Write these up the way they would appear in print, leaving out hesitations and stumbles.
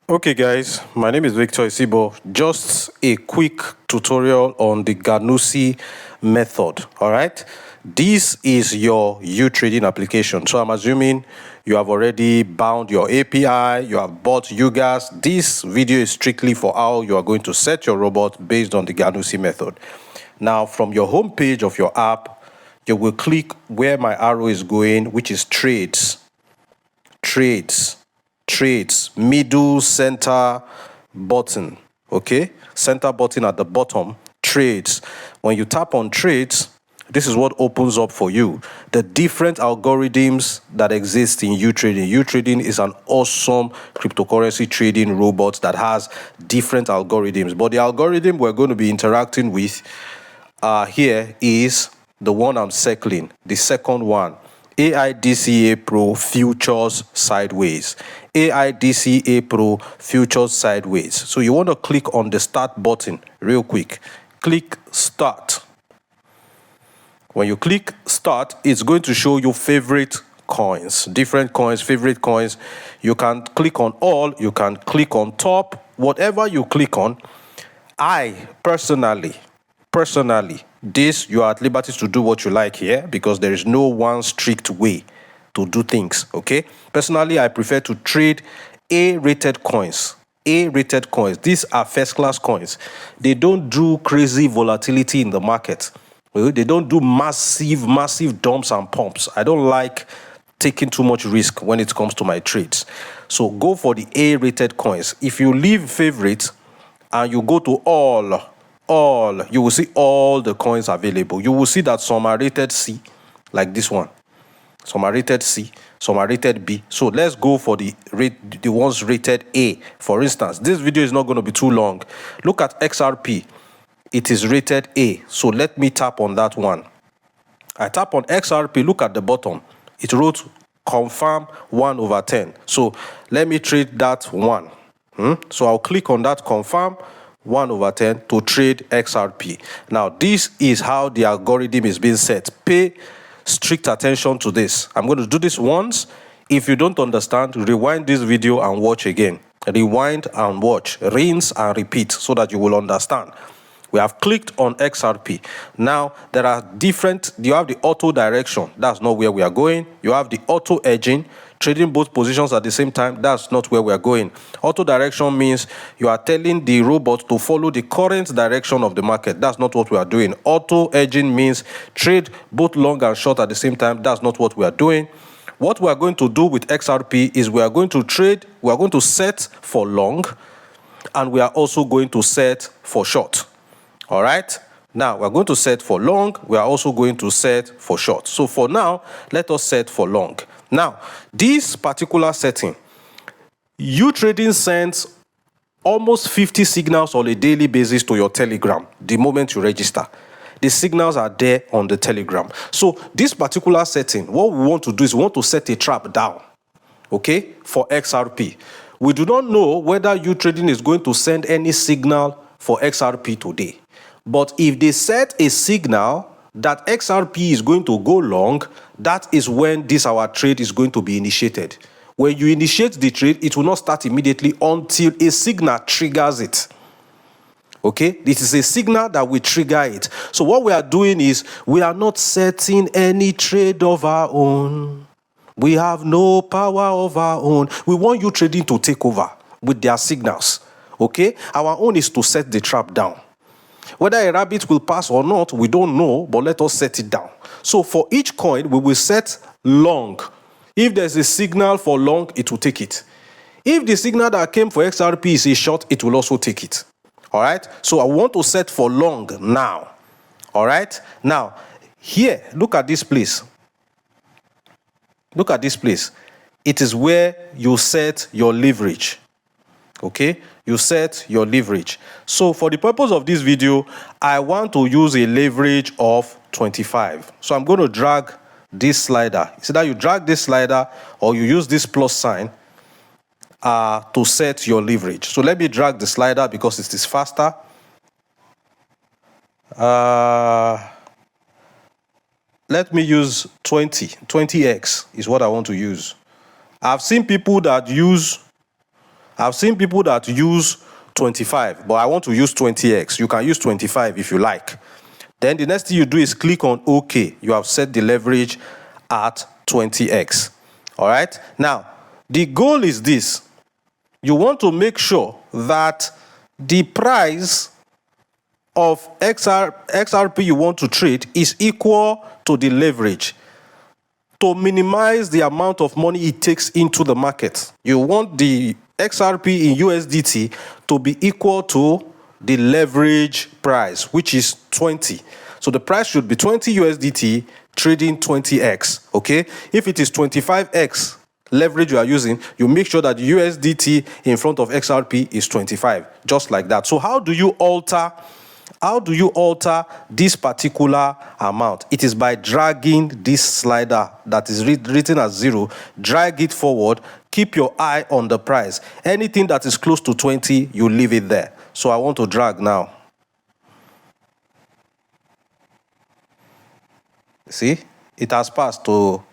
Okay guys, my name is Victor Isibor. Just a quick tutorial on the GANUSI method, all right? This is your Utrading application. So I'm assuming you have already bound your API, you have bought UGAS. This video is strictly for how you are going to set your robot based on the GANUSI method. Now, from your home page of your app, you will click where my arrow is going, which is trades, middle center button. Okay, center button at the bottom, trades. When you tap on trades, this is what opens up for you the different algorithms that exist in Utrading. Utrading is an awesome cryptocurrency trading robot that has different algorithms, but the algorithm we're going to be interacting with here is the one I'm circling, the second one. AIDCA Pro Futures Sideways. AIDCA Pro Futures Sideways. So you want to click on the start button real quick. Click start. When you click start, it's going to show you favorite coins, different coins, favorite coins. You can click on all, you can click on top, whatever you click on. I personally, this, you are at liberty to do what you like here because there is no one strict way to do things, okay? Personally, I prefer to trade A-rated coins. A-rated coins. These are first-class coins. They don't do crazy volatility in the market. They don't do massive dumps and pumps. I don't like taking too much risk when it comes to my trades. So go for the A-rated coins. If you leave favorite and you go to all, you will see all the coins available. You will see that some are rated C, like this one. Some are rated C, some are rated B. So let's go for the ones rated A. For instance, this video is not going to be too long. Look at XRP. It is rated A. So let me tap on that one. I tap on XRP. Look at the bottom. It wrote confirm 1/10. So let me trade that one. So I'll click on that confirm 1/10 to trade XRP. Now, this is how the algorithm is being set. Pay strict attention to this. I'm going to do this once. If you don't understand, rewind this video and watch again. Rewind and watch. Rinse and repeat so that you will understand. We have clicked on XRP. Now, there are different, you have the auto direction. That's not where we are going. You have the auto edging, trading both positions at the same time. That's not where we are going. Auto direction means you are telling the robot to follow the current direction of the market. That's not what we are doing. Auto edging means trade both long and short at the same time. That's not what we are doing. What we are going to do with XRP is we are going to trade, we are going to set for long, and we are also going to set for short. All right. Now we're going to set for long. We are also going to set for short. So for now, let us set for long. Now, this particular setting, Utrading sends almost 50 signals on a daily basis to your Telegram the moment you register. The signals are there on the Telegram. So this particular setting, what we want to do is we want to set a trap down, okay, for XRP. We do not know whether Utrading is going to send any signal for XRP today. But if they set a signal that XRP is going to go long, that is when our trade is going to be initiated. When you initiate the trade, it will not start immediately until a signal triggers it. Okay? This is a signal that will trigger it. So what we are doing is we are not setting any trade of our own. We have no power of our own. We want Utrading to take over with their signals. Okay? Our own is to set the trap down. Whether a rabbit will pass or not, we don't know, but let us set it down. So for each coin, we will set long. If there's a signal for long, it will take it. If the signal that came for XRP is a short, it will also take it. All right? So I want to set for long now. All right? Now, here, look at this place. Look at this place. It is where you set your leverage. Okay, you set your leverage. So for the purpose of this video, I want to use a leverage of 25. So I'm going to drag this slider. It's either you drag this slider or you use this plus sign to set your leverage. So let me drag the slider because it is faster. Let me use 20x is what I want to use. I've seen people that use I've seen people that use 25, but I want to use 20x. You can use 25 if you like. Then the next thing you do is click on OK. You have set the leverage at 20x. All right. Now, the goal is this. You want to make sure that the price of XRP you want to trade is equal to the leverage to minimize the amount of money it takes into the market. You want the XRP in USDT to be equal to the leverage price, which is 20. So the price should be 20 USDT trading 20x, okay? If it is 25x leverage you are using, you make sure that USDT in front of XRP is 25, just like that. So how do you alter this particular amount? It is by dragging this slider that is written as 0, drag it forward, keep your eye on the price. Anything that is close to 20, you leave it there. So I want to drag now. See, it has passed to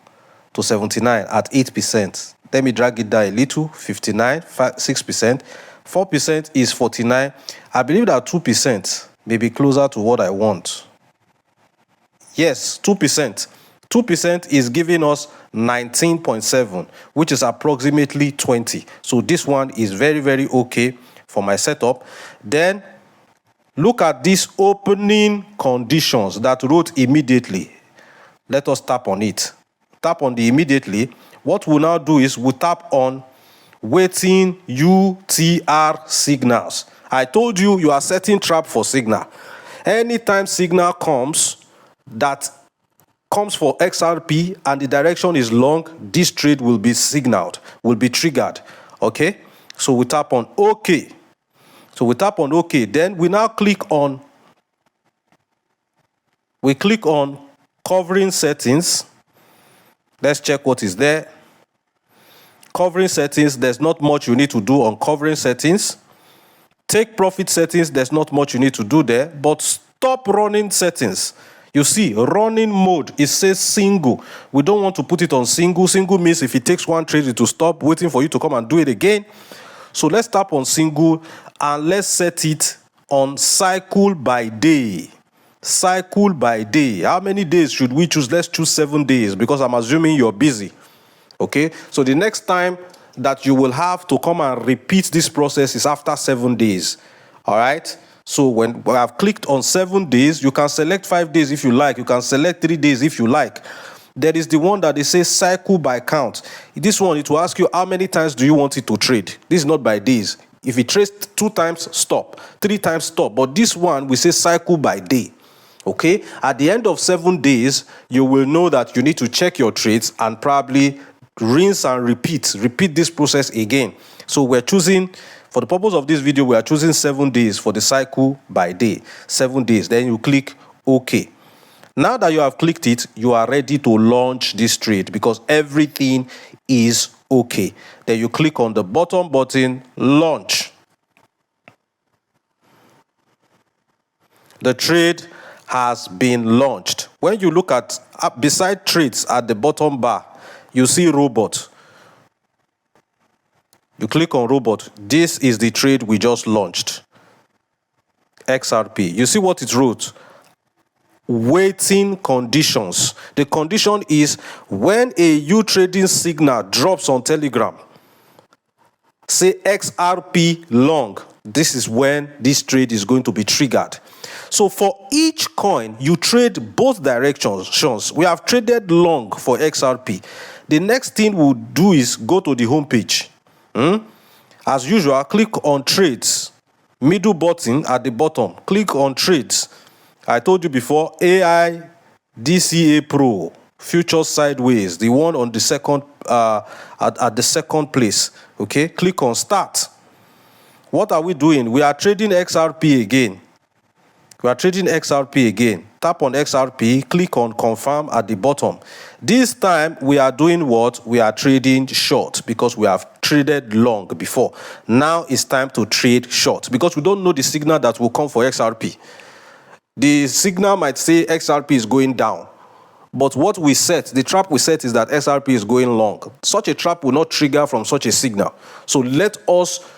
79 at 8%. Let me drag it down a little, 59, 6%. 4% is 49. I believe that 2% may be closer to what I want. Yes, 2%. 2% is giving us 19.7, which is approximately 20. So this one is very, very okay for my setup. Then look at these opening conditions that wrote immediately. Let us tap on it. Tap on the immediately. What we'll now do is we'll tap on waiting UTR signals. I told you you are setting trap for signal. Anytime signal comes that comes for XRP and the direction is long, this trade will be signaled, will be triggered. Okay? So we tap on OK. So we tap on OK. Then we now click on covering settings. Let's check what is there. Covering settings, there's not much you need to do on covering settings. Take profit settings, there's not much you need to do there. But stop running settings. You see, running mode, it says single. We don't want to put it on single. Single means if it takes one trade, it will stop waiting for you to come and do it again. So let's tap on single and let's set it on cycle by day. Cycle by day. How many days should we choose? Let's choose 7 days because I'm assuming you're busy. Okay, so the next time that you will have to come and repeat this process is after 7 days. All right, so when I have clicked on 7 days, you can select 5 days if you like, you can select 3 days if you like. There is the one that they say cycle by count. This one, it will ask you how many times do you want it to trade. This is not by days. If it trades 2 times, stop. 3 times, stop. But this one, we say cycle by day. Okay, at the end of 7 days, you will know that you need to check your trades and probably rinse and repeat this process again. So we're choosing, for the purpose of this video, we are choosing 7 days for the cycle by day. 7 days. Then you click OK. Now that you have clicked it, you are ready to launch this trade because everything is okay. Then you click on the bottom button, launch. The trade has been launched. When you look at beside trades at the bottom bar, you see robot. You click on robot. This is the trade we just launched. XRP. You see what it wrote? Waiting conditions. The condition is when a Utrading signal drops on Telegram, say XRP long, this is when this trade is going to be triggered. So for each coin, you trade both directions. We have traded long for XRP. The next thing we'll do is go to the home page. As usual, click on trades. Middle button at the bottom. Click on trades. I told you before, AI DCA Pro, futures sideways, the one on the second at the second place. Okay, click on start. What are we doing? We are trading XRP again. We are trading XRP again. Tap on XRP, click on confirm at the bottom. This time we are doing what? We are trading short because we have traded long before. Now it's time to trade short because we don't know the signal that will come for XRP. The signal might say XRP is going down, But what we set, the trap we set is that XRP is going long. Such a trap will not trigger from such a signal. So let us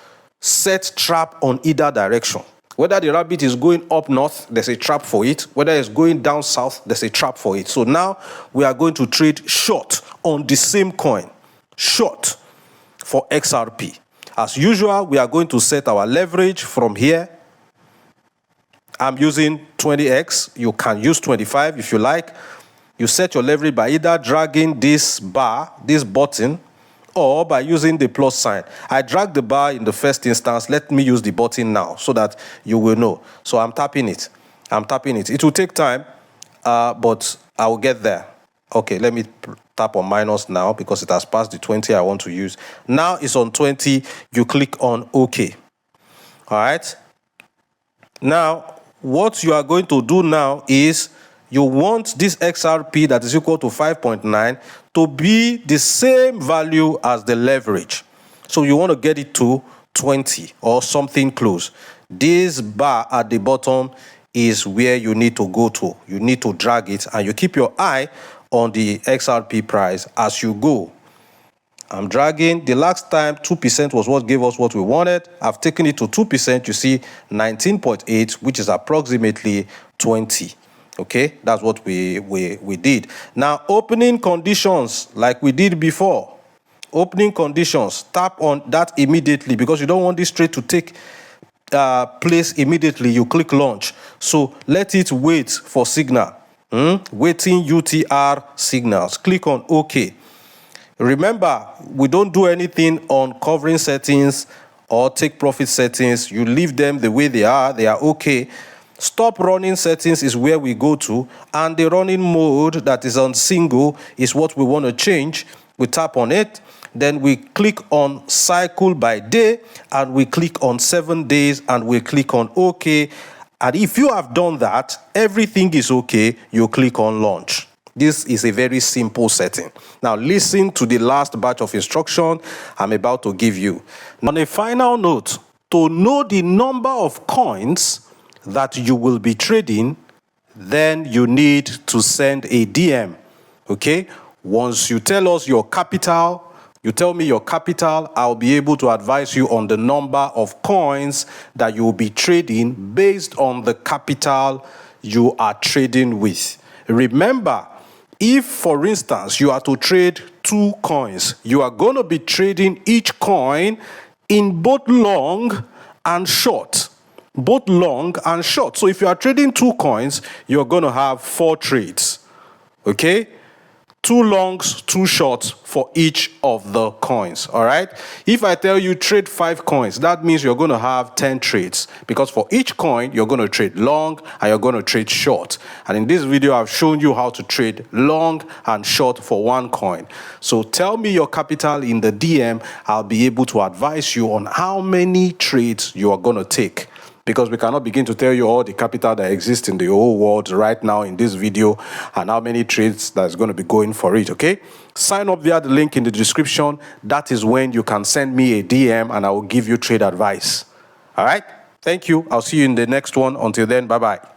set trap on either direction. Whether the rabbit is going up north, there's a trap for it. Whether it's going down south, there's a trap for it. So now we are going to trade short on the same coin. Short for XRP. As usual, we are going to set our leverage from here. I'm using 20x. You can use 25 if you like. You set your leverage by either dragging this bar, this button, or by using the plus sign. I dragged the bar in the first instance. Let me use the button now so that you will know. So I'm tapping it. I'm tapping it. It will take time, but I will get there. Okay, let me tap on minus now because it has passed the 20 I want to use. Now it's on 20. You click on OK. All right. Now, what you are going to do now is you want this XRP that is equal to 5.9 to be the same value as the leverage. So you want to get it to 20 or something close. This bar at the bottom is where you need to go to. You need to drag it and you keep your eye on the XRP price as you go. I'm dragging. The last time 2% was what gave us what we wanted. I've taken it to 2%. You see 19.8, which is approximately 20. Okay, that's what we did. Now, opening conditions like we did before. Opening conditions, tap on that immediately because you don't want this trade to take place immediately. You click launch. So let it wait for signal. Waiting UTR signals. Click on OK. Remember, we don't do anything on covering settings or take profit settings. You leave them the way they are. They are okay. Stop running settings is where we go to, and the running mode that is on single is what we want to change. We tap on it, then we click on cycle by day, and we click on 7 days, and we click on OK. And if you have done that, everything is okay, you click on launch. This is a very simple setting. Now listen to the last batch of instruction I'm about to give you. On a final note, to know the number of coins that you will be trading, then you need to send a DM, okay? Once you tell us your capital, you tell me your capital, I'll be able to advise you on the number of coins that you will be trading based on the capital you are trading with. Remember, if, for instance, you are to trade 2 coins, you are going to be trading each coin in both long and short. Both long and short. So if you are trading 2 coins, you're going to have 4 trades. Okay? 2 longs, 2 shorts for each of the coins. All right? If I tell you trade 5 coins, that means you're going to have 10 trades. Because for each coin, you're going to trade long and you're going to trade short. And in this video, I've shown you how to trade long and short for 1 coin. So tell me your capital in the DM. I'll be able to advise you on how many trades you are going to take. Because we cannot begin to tell you all the capital that exists in the whole world right now in this video and how many trades that's going to be going for it, okay? Sign up via the link in the description. That is when you can send me a DM and I will give you trade advice. All right? Thank you. I'll see you in the next one. Until then, bye-bye.